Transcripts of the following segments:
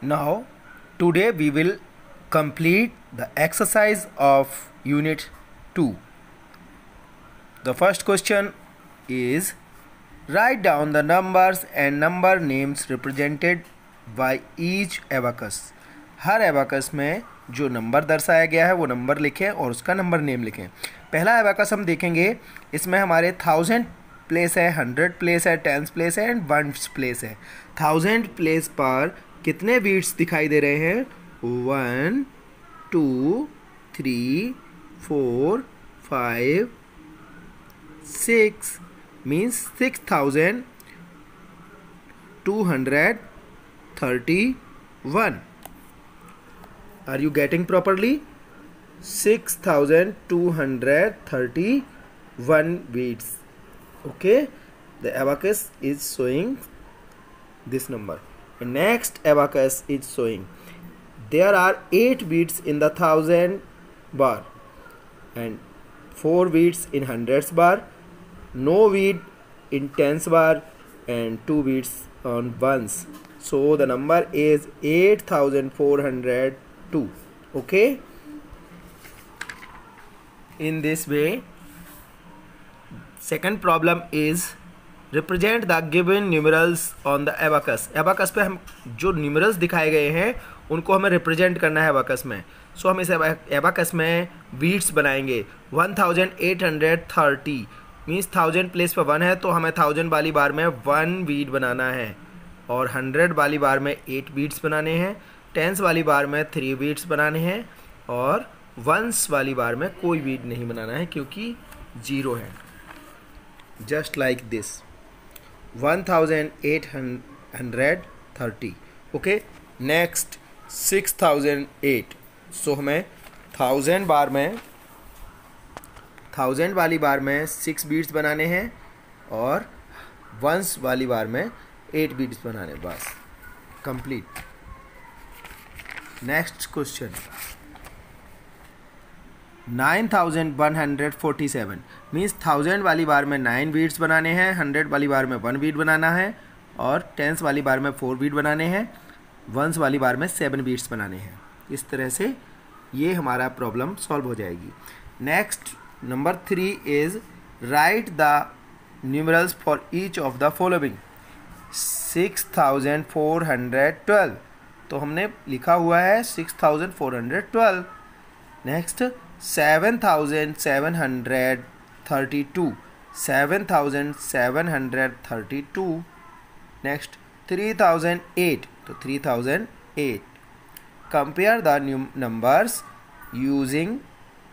Now, today we will complete the exercise of Unit 2. The first question is write down the numbers and number names represented by each abacus. Her abacus में जो number दर्शाया गया है वो number लिखें और उसका number name लिखें. पहला abacus हम देखेंगे, इसमें हमारे 1000 प्लेस है, 100 प्लेस है, 10 प्लेस है एंड 1 प्लेस है. 1000 प्लेस पर कितने बीट्स दिखाई दे रहे हैं? 1 2 3 4 5 6 means 6231. Are you getting properly? 6231 beats. Okay, the abacus is showing this number. And next abacus is showing there are 8 beats in the 1000 bar and 4 beats in hundreds bar, no beat in tens bar and 2 beats on ones. So the number is 8402. Okay, in this way. Second problem is represent the given numerals on the abacus. abacus पे हम जो numerals दिखाए गए हैं उनको हमें represent करना है abacus में. सो हम इस abacus में beats बनाएंगे. 1830 मीन्स 1000 प्लेस पर 1 है तो हमें 1000 वाली बार में 1 बीट बनाना है और 100 वाली बार में 8 बीट्स बनाने हैं, 10s वाली बार में 3 बीट्स बनाने हैं और 1s वाली बार में कोई बीट नहीं बनाना है क्योंकि 0 है. Just like this 1830. Okay, next 6008. सो हमें 1000 बार में 1000 वाली बार में 6 बीट्स बनाने हैं और 1s वाली बार में 8 बीट्स बनाने. बस कंप्लीट. नेक्स्ट क्वेश्चन 9147 मीन्स 1000 वाली बार में 9 बीट्स बनाने हैं, 100 वाली बार में 1 बीट बनाना है और 10s वाली बार में 4 बीट बनाने हैं, 1s वाली बार में 7 बीट्स बनाने हैं. इस तरह से ये हमारा प्रॉब्लम सॉल्व हो जाएगी. Next number 3 is right the numerals for each of the following. 6412 तो हमने लिखा हुआ है 6412. नेक्स्ट 7732 7732. नेक्स्ट 3008 तो 3008. Compare the numbers using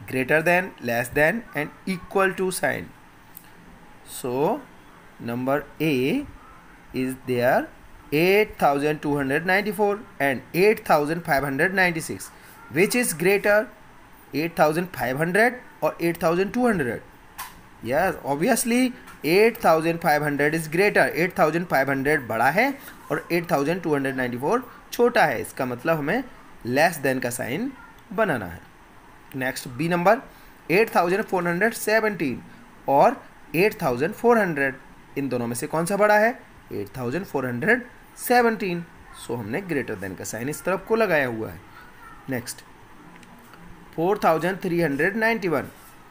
greater than, less than and equal to sign. So number A is there 8294 and 8596. Which is greater, 8500 or 8200? Yes, obviously 8500 is greater. 8500 बड़ा है और 8294 छोटा है. इसका मतलब हमें less than का साइन बनाना है. नेक्स्ट बी नंबर 8417 और 8400. इन दोनों में से कौन सा बड़ा है? 8417. सो हमने ग्रेटर देन का साइन इस तरफ को लगाया हुआ है. नेक्स्ट 4391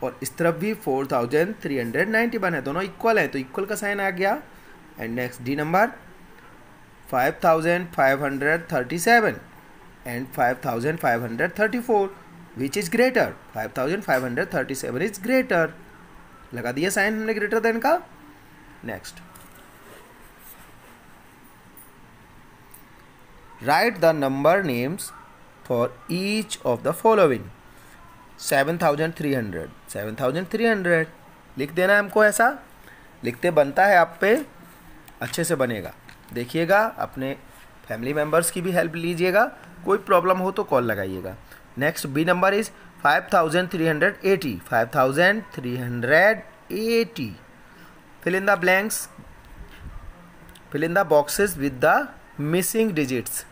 और इस तरफ भी 4391 है. दोनों इक्वल है तो इक्वल का साइन आ गया. And next D number 5537 and 5534. Which is greater? 5537 is greater. लगा दिया साइन हमने ग्रेटर देन का. Next right the number names for each of the following. 7300 लिख देना हमको. ऐसा लिखते बनता है, आप पे अच्छे से बनेगा. देखिएगा, अपने फैमिली मेम्बर्स की भी हेल्प लीजिएगा. कोई प्रॉब्लम हो तो कॉल लगाइएगा. Next B number is 5380. 5380. Fill in the blanks, fill in the boxes with the missing digits.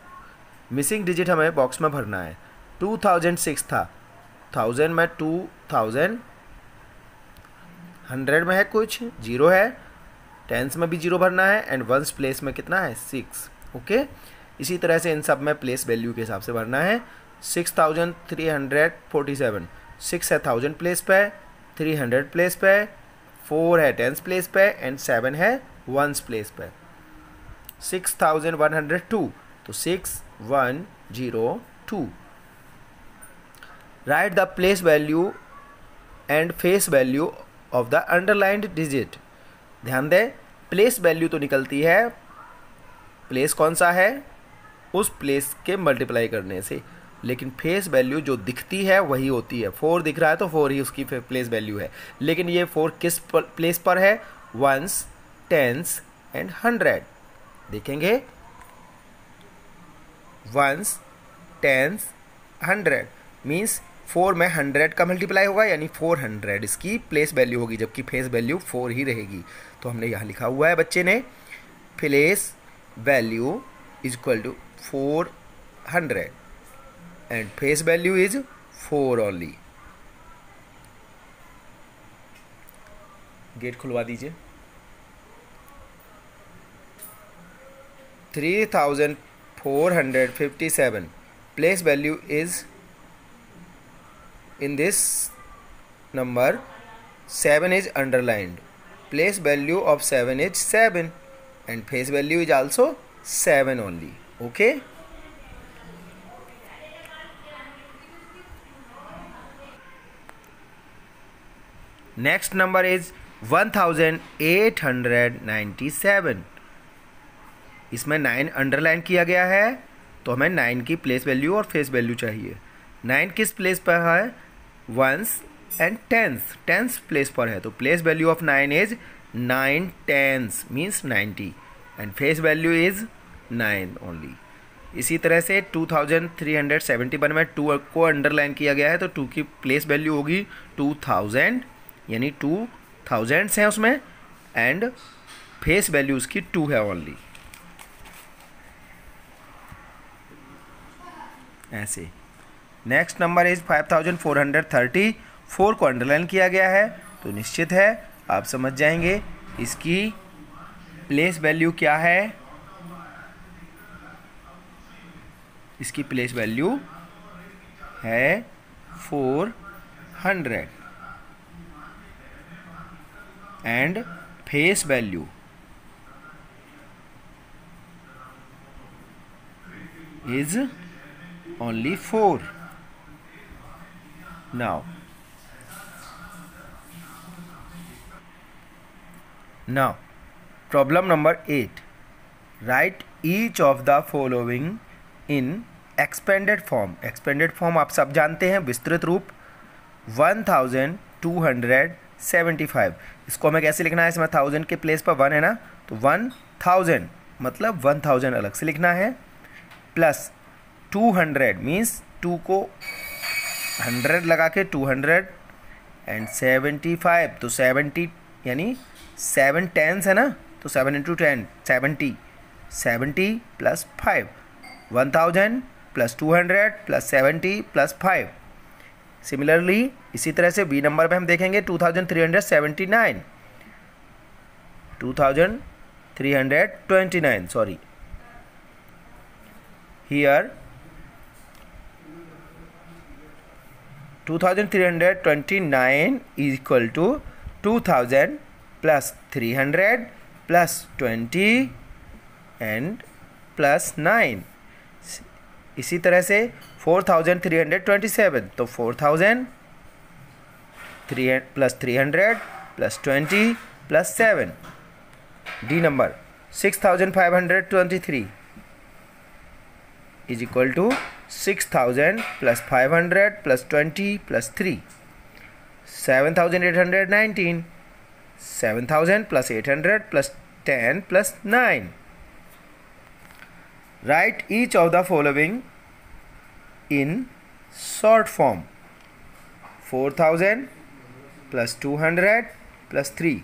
Missing digit हमें बॉक्स में भरना है. 2006 था, 1000 में 2000, 100 में है कुछ 0 है, टेंस में भी 0 भरना है एंड वंस प्लेस में कितना है 6. ओके, इसी तरह से इन सब में प्लेस वैल्यू के हिसाब से भरना है। 6347, 6 है 1000 प्लेस पे, 300 प्लेस पे, 4 है 10 प्लेस पे एंड 7 है 1 प्लेस पे। 6102, तो 6102। Right the place value and face value of the underlined digit. ध्यान दें, प्लेस वैल्यू तो निकलती है, प्लेस कौन सा है, उस प्लेस के मल्टीप्लाई करने से, लेकिन फेस वैल्यू जो दिखती है वही होती है। 4 दिख रहा है तो 4 ही उसकी प्लेस वैल्यू है, लेकिन ये 4 किस प्लेस पर है, 1s, 10s एंड 100। देखेंगे 1s, 10s, 100 मीन्स 4 में 100 का मल्टीप्लाई होगा, यानी 400 इसकी प्लेस वैल्यू होगी, जबकि फेस वैल्यू 4 ही रहेगी। तो हमने यहाँ लिखा हुआ है बच्चे ने, place value is equal to 400 and face value is 4 only. Gate खुलवा दीजिए। 3457 place value is in this number 7 is underlined. Place value of 7 is 7 and face value is also 7 only. Okay. Next number is 1897. इसमें 9 underline किया गया है, तो हमें 9 की place value और फेस वैल्यू चाहिए। 9 किस प्लेस पर है, 1s एंड 10s प्लेस पर है, तो place value of 9 is 9 10s means 90 and face value is 9 only. इसी तरह से 2371 में 2 को अंडरलाइन किया गया है, तो 2 की प्लेस वैल्यू होगी 2000, यानी 2000 हैं उसमें एंड फेस वैल्यू उसकी 2 है ओनली। ऐसे नेक्स्ट नंबर इज 5430, 4 को अंडरलाइन किया गया है, तो निश्चित है आप समझ जाएंगे इसकी प्लेस वैल्यू क्या है। इसकी प्लेस वैल्यू है 400 and face value is only 4. Now problem number 8. Write each of the following in expanded form. Expanded form आप सब जानते हैं, विस्तृत रूप। 1275, इसको हमें कैसे लिखना है, इसमें 1000 के प्लेस पर 1 है ना, तो 1000 मतलब 1000 अलग से लिखना है, प्लस 200 मीन्स 2 को 100 लगा के 200 एंड 75, तो 70 यानी 7 10s है ना, तो 7 into 10 70 plus 5, 1000 plus 200 plus 70 plus 5। Similarly इसी तरह से बी नंबर पे हम देखेंगे 2329 sorry, here 2329 is equal to 2000 plus 300 plus 20 and plus 9। इसी तरह से 4327, तो 4000 plus 300 plus 20 plus 7। D number 6523 is equal to 6000 plus 500 plus 20 plus 3, 7819, 7000 plus 800 plus 10 plus 9. Write each of the following in short form. 4000 plus 200 plus 3,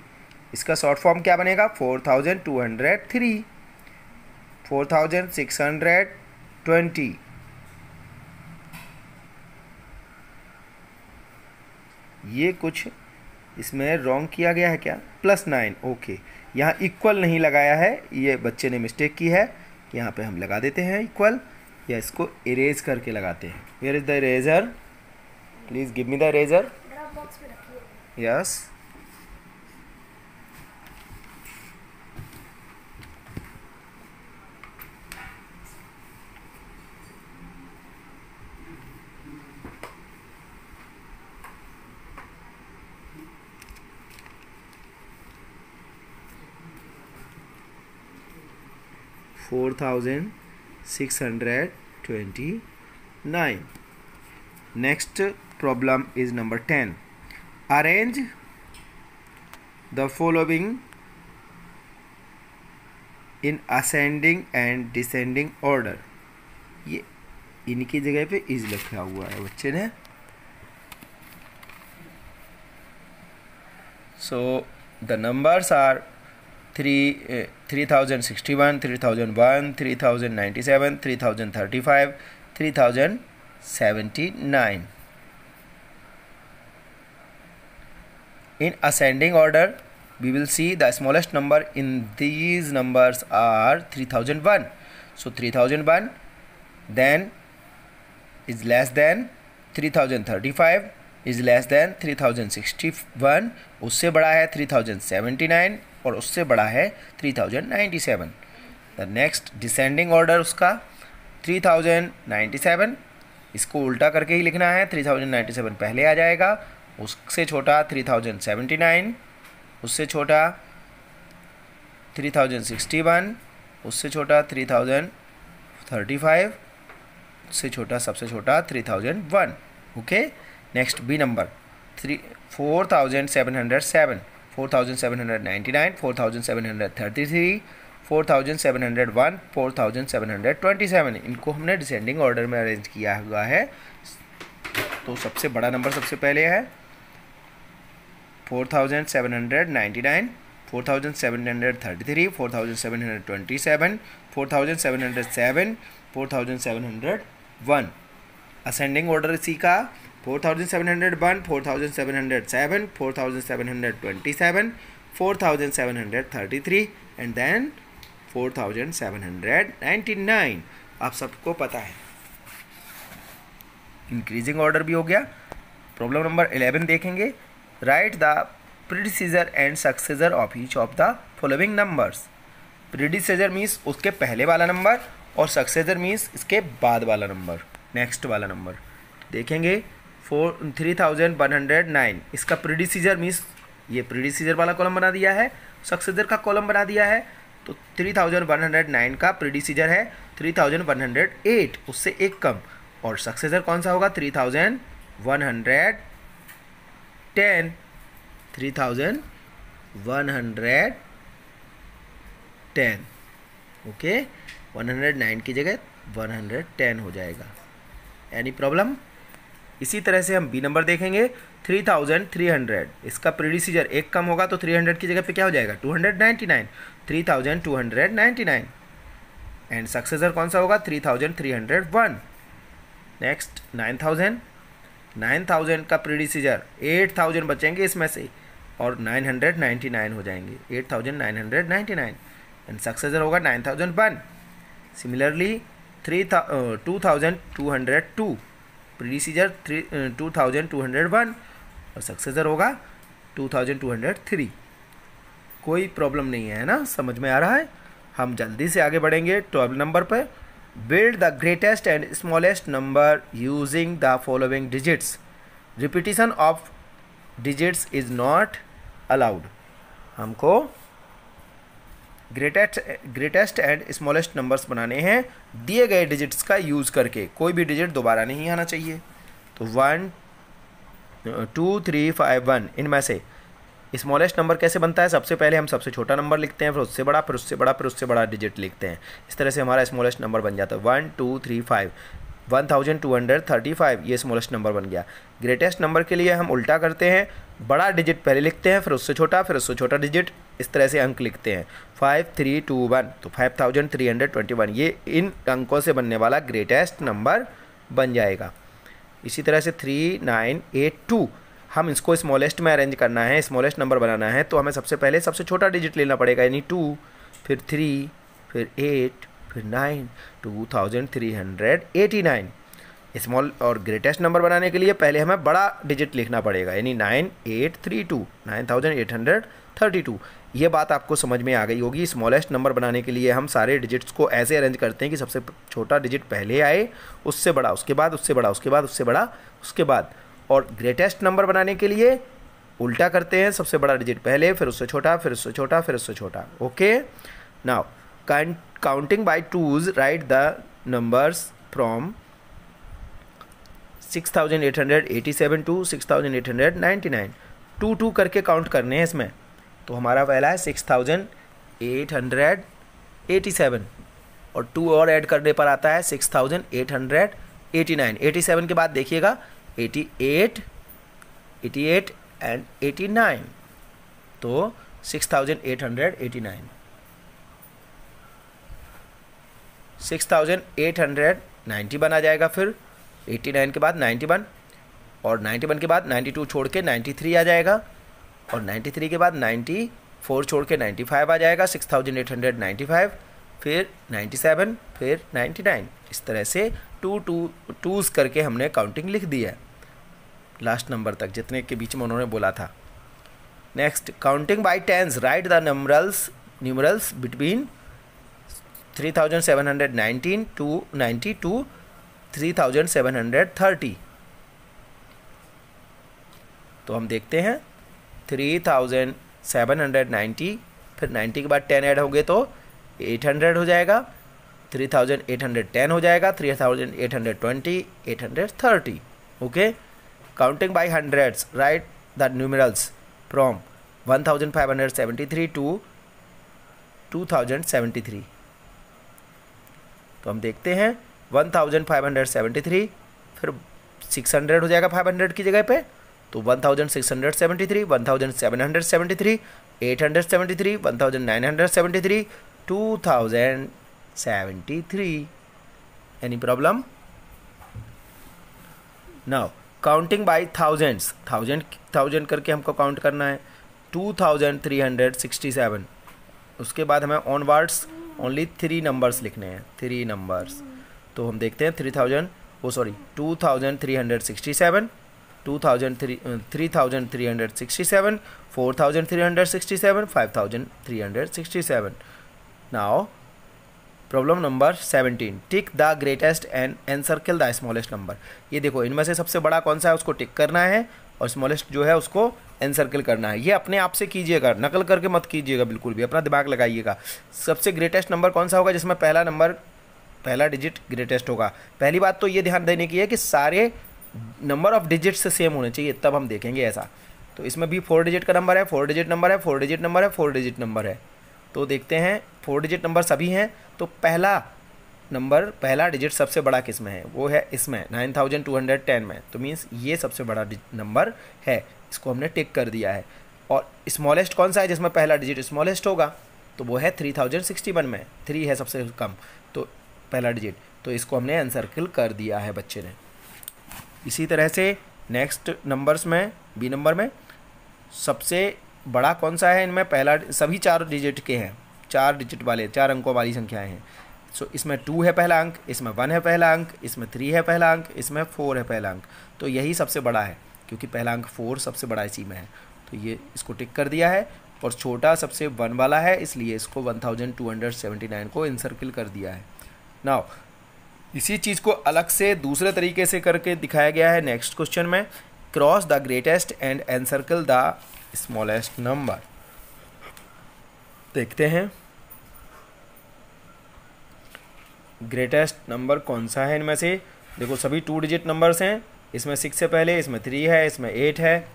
इसका short form क्या बनेगा, 4203, 4620। ये कुछ इसमें रॉन्ग किया गया है क्या, +9, ओके, यहाँ इक्वल नहीं लगाया है, ये बच्चे ने मिस्टेक की है, यहाँ पे हम लगा देते हैं इक्वल, या इसको इरेज करके लगाते हैं। Where is the eraser? Please give me the eraser. Yes, $4,629. Next problem is number 10. Arrange the following in ascending and descending order. ये इनकी जगह पे इज लिखा हुआ है बच्चे ने। So the numbers are 3061, 3001, 3097, 3035, 3079. In ascending order, we will see the smallest number in these numbers are 3001. So 3001 then is less than 3035 is less than 3061, उससे बड़ा है 3079 और उससे बड़ा है 3097. द नेक्स्ट डिसेंडिंग ऑर्डर उसका 3097, इसको उल्टा करके ही लिखना है। 3097 पहले आ जाएगा, उससे छोटा 3079, उससे छोटा 3061, उससे छोटा 3035, उससे छोटा सबसे छोटा 3001. Okay, next B number 4707, 4799, 4733, 4701, 4727. इनको हमने डिसेंडिंग ऑर्डर में अरेंज किया हुआ है। तो सबसे बड़ा नंबर सबसे पहले है 4799, 4733, 4727, 4707, 4701. असेंडिंग ऑर्डर इसी का 4701, 4707, 4727, 4733 एंड देन 4799. आप सबको पता है। इंक्रीजिंग ऑर्डर भी हो गया। प्रॉब्लम नंबर 11 देखेंगे। Write the predecessor and successor of each of the following numbers. Predecessor means उसके पहले वाला नंबर और सक्सेसर मीन्स इसके बाद वाला नंबर, नेक्स्ट वाला नंबर। देखेंगे 3109, इसका प्रीडिसीजर मीन्स ये प्रीडिसीजर वाला कॉलम बना दिया है, सक्सेसर का कॉलम बना दिया है। तो 3109 का प्रीडिसीजर है 3108, उससे एक कम, और सक्सेसर कौन सा होगा 3110, 3110. ओके, 109 की जगह 110 हो जाएगा। Any problem? इसी तरह से हम बी नंबर देखेंगे 3300, इसका प्रीडिसीजर एक कम होगा तो 300 की जगह पे क्या हो जाएगा 299, 3299. एंड सक्सेसर कौन सा होगा 3301. नेक्स्ट 9000 का प्रीडिसीजर 8000 बचेंगे इसमें से और 999 हो जाएंगे, 8999. एंड सक्सेसर होगा 9001. सिमिलरली 2202, प्रीडिसीजर 2201 और सक्सेसर होगा 2203. कोई प्रॉब्लम नहीं है ना, समझ में आ रहा है। हम जल्दी से आगे बढ़ेंगे 12 नंबर पर। Build the greatest and smallest number using the following digits. Repetition of digits is not allowed. हमको ग्रेटेस्ट एंड स्मॉलेस्ट नंबर्स बनाने हैं दिए गए डिजिट्स का यूज़ करके, कोई भी डिजिट दोबारा नहीं आना चाहिए। तो 1 2 3 5 1 इनमें से स्मॉलेस्ट नंबर कैसे बनता है? सबसे पहले हम सबसे छोटा नंबर लिखते हैं, फिर उससे बड़ा, फिर उससे बड़ा, फिर उससे बड़ा डिजिट लिखते हैं। इस तरह से हमारा स्मॉलेस्ट नंबर बन जाता है 1 2 3 5, 1235 ये स्मॉलेस्ट नंबर बन गया। ग्रेटेस्ट नंबर के लिए हम उल्टा करते हैं, बड़ा डिजिट पहले लिखते हैं, फिर उससे छोटा, फिर उससे छोटा डिजिट, इस तरह से अंक लिखते हैं 5 3 2 1, तो 5321 ये इन अंकों से बनने वाला ग्रेटेस्ट नंबर बन जाएगा। इसी तरह से 3982 हम इसको स्मॉलेस्ट में अरेंज करना है, स्मॉलेस्ट नंबर बनाना है, तो हमें सबसे पहले सबसे छोटा डिजिट लेना पड़ेगा, यानी 2, फिर 3, फिर 8, फिर 9, 2389। स्मॉल और ग्रेटेस्ट नंबर बनाने के लिए पहले हमें बड़ा डिजिट लिखना पड़ेगा, यानी 9832, 9832। ये बात आपको समझ में आ गई होगी। स्मॉलेस्ट नंबर बनाने के लिए हम सारे डिजिट्स को ऐसे अरेंज करते हैं कि सबसे छोटा डिजिट पहले आए, उससे बड़ा, उसके बाद उससे बड़ा, उसके बाद उससे बड़ा, उसके बाद। और ग्रेटेस्ट नंबर बनाने के लिए उल्टा करते हैं, सबसे बड़ा डिजिट पहले, फिर उससे छोटा, फिर उससे छोटा, फिर उससे छोटा। Okay, now counting by twos, write the numbers from 6887 to 6899। 2 करके काउंट करने हैं इसमें। तो हमारा पहला है 6887 और 2 और ऐड करने पर आता है 6889। 87 के बाद देखिएगा 88, 88 एंड 89, तो 6889। 6890 बना जाएगा, फिर 89 के बाद 91, और 91 के बाद 92 छोड़ के 93 आ जाएगा, और 93 के बाद 94 छोड़ के 95 आ जाएगा, 6895, फिर 97, फिर 99। इस तरह से 2 करके हमने काउंटिंग लिख दी है लास्ट नंबर तक, जितने के बीच में उन्होंने बोला था। Next, counting by tens, write the numerals between 3719 to 90 to 3730। तो हम देखते हैं 3790, फिर 90 के बाद 10 ऐड होंगे तो 800 हो जाएगा, 3810 हो जाएगा, 3820, 830। Okay, counting by hundreds, write the numerals from 1573 to 2073। तो हम देखते हैं 1573, फिर 600 हो जाएगा 500 की जगह पे, तो 1673, 1773, 873, 1973, 2073। Any problem? Now counting by thousands, thousand करके हमको काउंट करना है 2367। उसके बाद हमें ऑनवर्ड्स ओनली 3 नंबर्स लिखने हैं, 3 नंबर्स। तो हम देखते हैं 2367, 2367, 3367, 4367, 5367। Now problem number 17, tick the greatest and encircle the smallest number. ये देखो, इनमें से सबसे बड़ा कौन सा है उसको टिक करना है, और स्मॉलेस्ट जो है उसको एनसर्कल करना है। ये अपने आप से कीजिएगा, नकल करके मत कीजिएगा, बिल्कुल भी अपना दिमाग लगाइएगा। सबसे ग्रेटेस्ट नंबर कौन सा होगा जिसमें पहला डिजिट ग्रेटेस्ट होगा। पहली बात तो ये ध्यान देने की है कि सारे नंबर ऑफ डिजिट्स से सेम होने चाहिए, तब हम देखेंगे ऐसा। तो इसमें भी 4 डिजिट का नंबर है, 4 डिजिट नंबर है, 4 डिजिट नंबर है, 4 डिजिट नंबर है। तो देखते हैं 4 डिजिट नंबर सभी हैं, तो पहला डिजिट सबसे बड़ा किस में है, वो है इसमें 9210 में। तो मीन्स ये सबसे बड़ा नंबर है, इसको हमने टिक कर दिया है। और स्मॉलेस्ट कौन सा है जिसमें पहला डिजिट स्मॉलेस्ट होगा, तो वो है 3061 में, 3 है सबसे कम, तो पहला डिजिट, तो इसको हमने एनसर्कल कर दिया है बच्चे ने। इसी तरह से नेक्स्ट नंबर्स में, बी नंबर में सबसे बड़ा कौन सा है, इनमें पहला, सभी 4 डिजिट के हैं, 4 डिजिट वाले, 4 अंकों वाली संख्याएं हैं। सो इसमें 2 है पहला अंक, इसमें 1 है पहला अंक, इसमें 3 है पहला अंक, इसमें 4 है पहला अंक। तो यही सबसे बड़ा है, क्योंकि पहला अंक 4 सबसे बड़ा इसी में है, तो ये इसको टिक कर दिया है। और छोटा सबसे 1 वाला है, इसलिए इसको 1279 को इनसर्किल कर दिया है। नाउ इसी चीज़ को अलग से दूसरे तरीके से करके दिखाया गया है नेक्स्ट क्वेश्चन में, cross the greatest and encircle the smallest number. देखते हैं ग्रेटेस्ट नंबर कौन सा है इनमें से। देखो सभी 2 डिजिट नंबर्स हैं, इसमें 6 से पहले, इसमें 3 है, इसमें 8 है,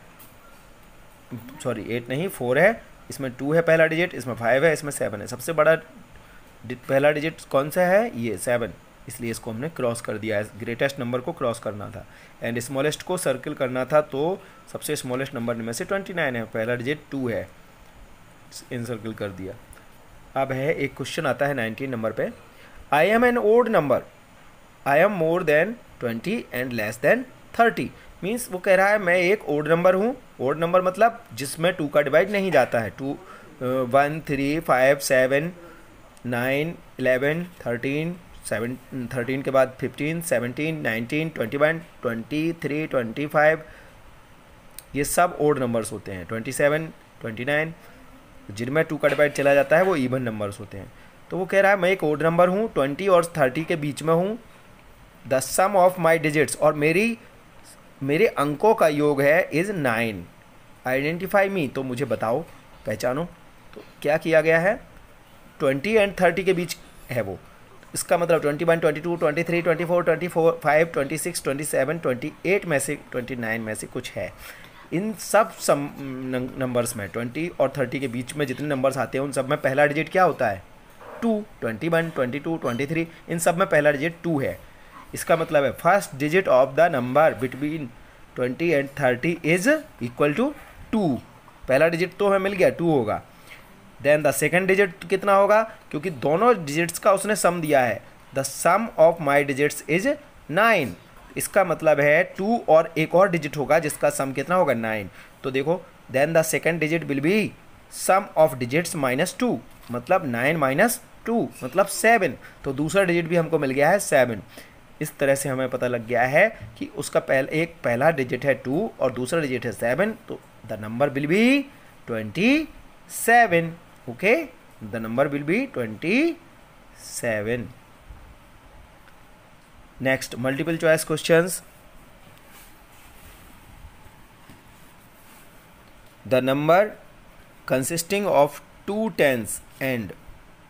सॉरी 8 नहीं 4 है, इसमें 2 है पहला डिजिट, इसमें 5 है, इसमें 7 है। सबसे बड़ा पहला डिजिट कौन सा है, ये 7, इसलिए इसको हमने क्रॉस कर दिया है। ग्रेटेस्ट नंबर को क्रॉस करना था एंड स्मॉलेस्ट को सर्किल करना था, तो सबसे स्मॉलेस्ट नंबर में से 29 है, पहला डिजिट 2 है, इनसर्किल कर दिया। अब है एक क्वेश्चन आता है 19 नंबर पे, I am an odd number, I am more than 20 and less than 30। Means वो कह रहा है मैं एक ओड नंबर हूँ। ओड नंबर मतलब जिसमें 2 का डिवाइड नहीं जाता है, 2, 1, 3, 5, 7, 9, 11, 13, 13 के बाद 15, 17, 19, 21, 23, 25, ये सब ओड नंबर्स होते हैं। 27, 29 जिनमें 2 का डिवाइड चला जाता है वो इवन नंबर्स होते हैं। तो वो कह रहा है मैं एक ओड नंबर हूँ, 20 और 30 के बीच में हूँ। The sum of my digits, और मेरे अंकों का योग है इज़ 9। आइडेंटिफाई मी, तो मुझे बताओ, पहचानो। तो क्या किया गया है, 20 एंड 30 के बीच है वो। इसका मतलब 21, 22, 23, 24, 25, 26, 27, 28 में से 29 में से कुछ है। इन सब नंबर्स में 20 और 30 के बीच में जितने नंबर्स आते हैं उन सब में पहला डिजिट क्या होता है, 2। 21, 22, 23 इन सब में पहला डिजिट 2 है। इसका मतलब है first digit of the number between 20 and 30 is equal to 2। पहला डिजिट तो हमें मिल गया, 2 होगा। देन द सेकंड डिजिट कितना होगा, क्योंकि दोनों डिजिट्स का उसने सम दिया है। The sum of my digits is 9। इसका मतलब है 2 और एक और डिजिट होगा जिसका सम कितना होगा, 9। तो देखो, then the second digit will be sum of digits -2, मतलब 9 - 2 मतलब 7। तो दूसरा डिजिट भी हमको मिल गया है 7। इस तरह से हमें पता लग गया है कि उसका पहला डिजिट है 2 और दूसरा डिजिट है 7। तो the number will be 27। Okay, the number will be 27। Next, multiple choice questions. The number consisting of 2 tens and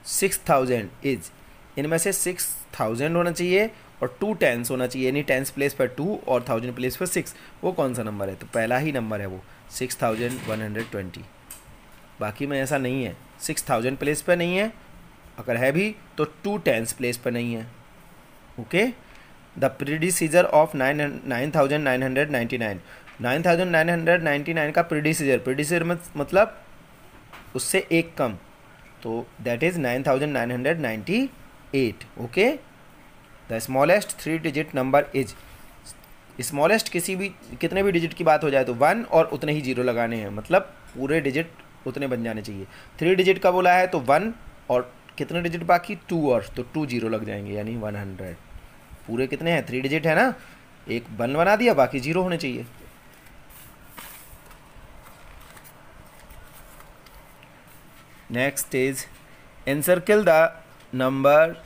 6000 is, इनमें से 6000 होना चाहिए और 2 tens होना चाहिए, यानी टेंस प्लेस पर 2 और 1000 प्लेस पर 6। वो कौन सा नंबर है, तो पहला ही नंबर है वो 6120। बाकी में ऐसा नहीं है, 6000 प्लेस पर नहीं है, अगर है भी तो 2 tens प्लेस पर नहीं है। ओके, द प्रीडिसीजर ऑफ 9999, 9999 का प्रीडिसीजर मतलब उससे एक कम, तो that is 9998। Okay, the smallest 3 digit number is, smallest कितने भी डिजिट की बात हो जाए तो 1 और उतने ही जीरो लगाने हैं, मतलब पूरे डिजिट उतने बन जाने चाहिए। 3 डिजिट का बोला है तो 1 और कितने डिजिट बाकी, 2 और, तो 2 जीरो लग जाएंगे, यानी 100। पूरे कितने हैं, 3 डिजिट है ना, एक 1 बना दिया, बाकी जीरो होने चाहिए। Next is encircle the number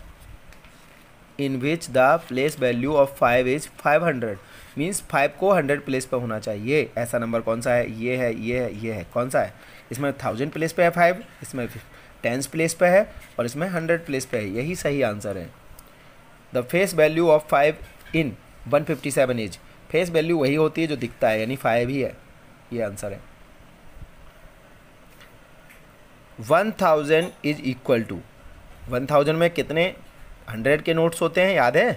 in which the place value of 5 is 500। Means 5 को 100 प्लेस पे होना चाहिए। ऐसा नंबर कौन सा है, ये है, ये है, ये है, कौन सा है, इसमें 1000 प्लेस पे है 5, इसमें 10s प्लेस पे है और इसमें 100 प्लेस पे है, यही सही आंसर है। The face value of 5 in 157 is, face value वही होती है जो दिखता है, यानी 5 ही है, ये आंसर है। 1000 इज इक्वल टू, 1000 में कितने 100 के नोट्स होते हैं, याद है,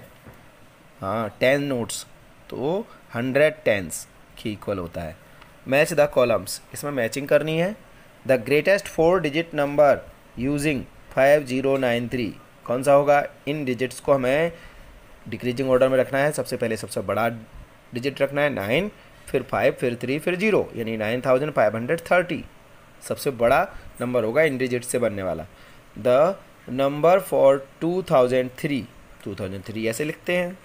हाँ 10 नोट्स, तो 100 10s की इक्वल होता है। मैच द कॉलम्स, इसमें मैचिंग करनी है। The greatest 4 digit number using 5093 कौन सा होगा, इन डिजिट्स को हमें डिक्रीजिंग ऑर्डर में रखना है। सबसे पहले सबसे बड़ा डिजिट रखना है 9, फिर 5, फिर 3, फिर 0, यानी 9530 सबसे बड़ा नंबर होगा इन डिजिट से बनने वाला। द नंबर फॉर 2003 ऐसे लिखते हैं।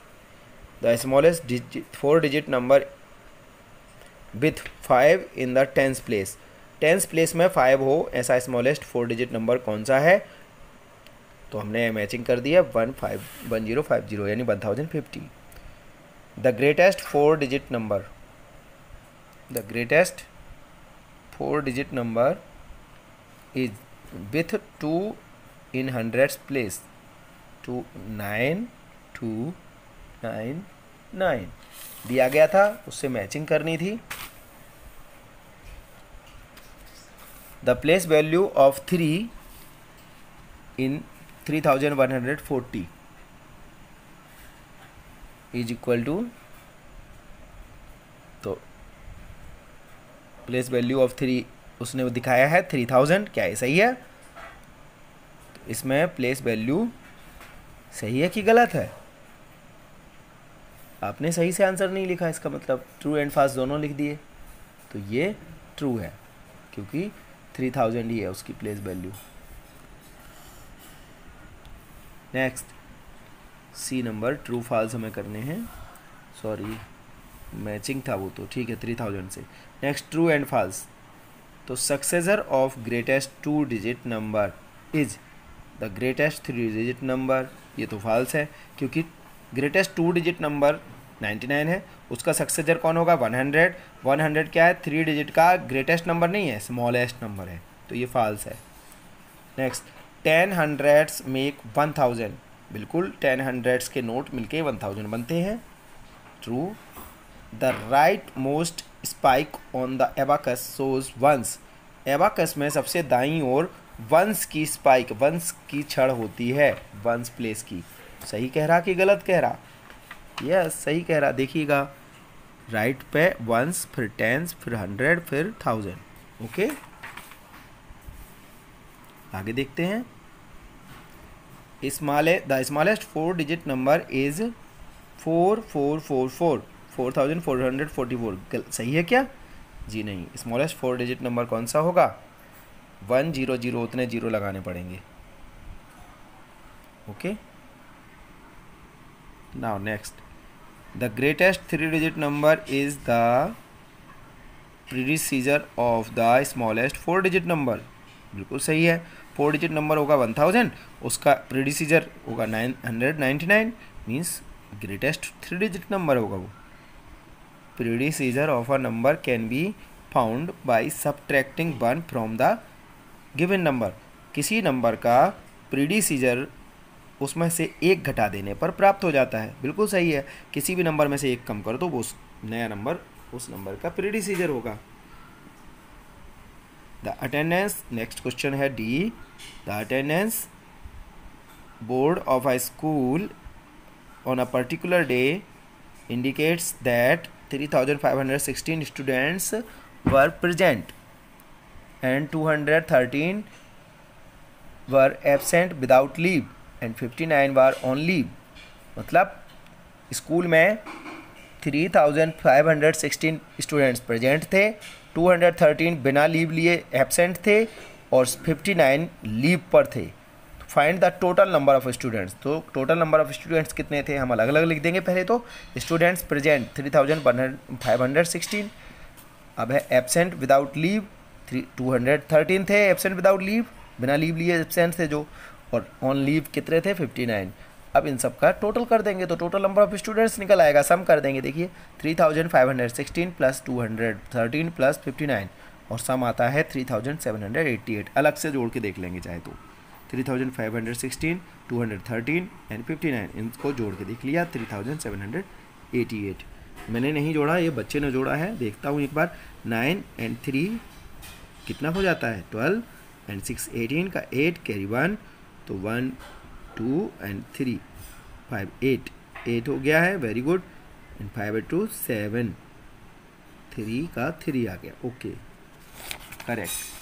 The smallest 4 digit number with 5 in the 10th place, 10th place में 5 हो, ऐसा स्मॉलेस्ट 4 डिजिट नंबर कौन सा है, तो हमने मैचिंग कर दिया 1050 यानी 1050। The greatest 4 digit number, the greatest 4 digit number is with 2 in 100th place, 29299 दिया गया था, उससे मैचिंग करनी थी। The place value of 3 in 3140 is equal to, तो प्लेस वैल्यू ऑफ 3 उसने दिखाया है 3000, क्या ये सही है, तो इसमें प्लेस वैल्यू सही है कि गलत है, आपने सही से आंसर नहीं लिखा, इसका मतलब ट्रू एंड फाल्स दोनों लिख दिए, तो ये ट्रू है क्योंकि 3000 ही है उसकी place value. Next C number, true false हमें करने हैं, सॉरी मैचिंग था वो तो, ठीक है 3000 से। Next true and false. तो successor of greatest 2 digit number is the greatest 3 digit number, ये तो फॉल्स है क्योंकि ग्रेटेस्ट 2 डिजिट नंबर 99 है, उसका सक्सेसर कौन होगा 100। 100 क्या है 3 डिजिट का ग्रेटेस्ट नंबर नहीं है, स्मॉलेस्ट नंबर है, तो ये फॉल्स है। नेक्स्ट 10 हंड्रेड्स मेक 1000, बिल्कुल 10 हंड्रेड्स के नोट मिलके 1000 बनते हैं, true. The right most spike on the abacus shows ones, abacus में सबसे दाईं ओर वंस की स्पाइक, वंस की छड़ होती है, वंस प्लेस की। सही कह रहा कि गलत कह रहा? यस सही कह रहा, देखिएगा राइट पे वंस, फिर टेंस, फिर 100, फिर 1000। ओके आगे देखते हैं। The smallest 4 digit number is 4444, 4444। सही है क्या? जी नहीं, स्मॉलेस्ट 4 डिजिट नंबर कौन सा होगा? 100, उतने जीरो लगाने पड़ेंगे। Okay now next, the greatest 3 digit number is the predecessor of the smallest 4 digit number, बिल्कुल सही है। 4 डिजिट नंबर होगा 1000, उसका प्रीडिसीजर होगा 999, मीन्स ग्रेटेस्ट 3 डिजिट नंबर होगा वो। Predecessor of a number can be found by subtracting 1 from the given number, किसी number का प्रीडिसीजर उसमें से एक घटा देने पर प्राप्त हो जाता है, बिल्कुल सही है। किसी भी नंबर में से एक कम कर दो, वो नया नंबर उस नंबर का प्रीडिसीजर होगा। द अटेंडेंस, नेक्स्ट क्वेश्चन है D, the attendance board of a school on a particular day indicates that 3516 students were present and 213 were absent without leave and 59 were on leave। मतलब school में 3516 students present थे, 213 बिना leave लिए absent थे और 59 leave पर थे। Find the total number of students, तो टोटल नंबर ऑफ स्टूडेंट्स कितने थे हम अलग अलग लिख देंगे। पहले तो स्टूडेंट्स प्रेजेंट 3516, अब है एब्सेंट विदाउट लीव 213 थे एब्सेंट विदाउट लीव, बिना लीव लिए एब्सेंट थे जो, और ऑन लीव कितने थे 59। अब इन सब का टोटल कर देंगे तो टोटल नंबर ऑफ स्टूडेंट्स निकल आएगा, सम कर देंगे। देखिए 3516 प्लस 213 प्लस 59 और सम आता है 3788। अलग से जोड़ के देख लेंगे चाहे तो, 3516, 213 एंड 59, इनको जोड़ के देख लिया 3788। मैंने नहीं जोड़ा, ये बच्चे ने जोड़ा है। देखता हूँ एक बार, 9 एंड 3 कितना हो जाता है 12 एंड 6 18 का 8 कैरी 1, तो 1 2 एंड 3 5 8 हो गया है, वेरी गुड। एंड 5 2 7, 3 का 3 आ गया, ओके करेक्ट।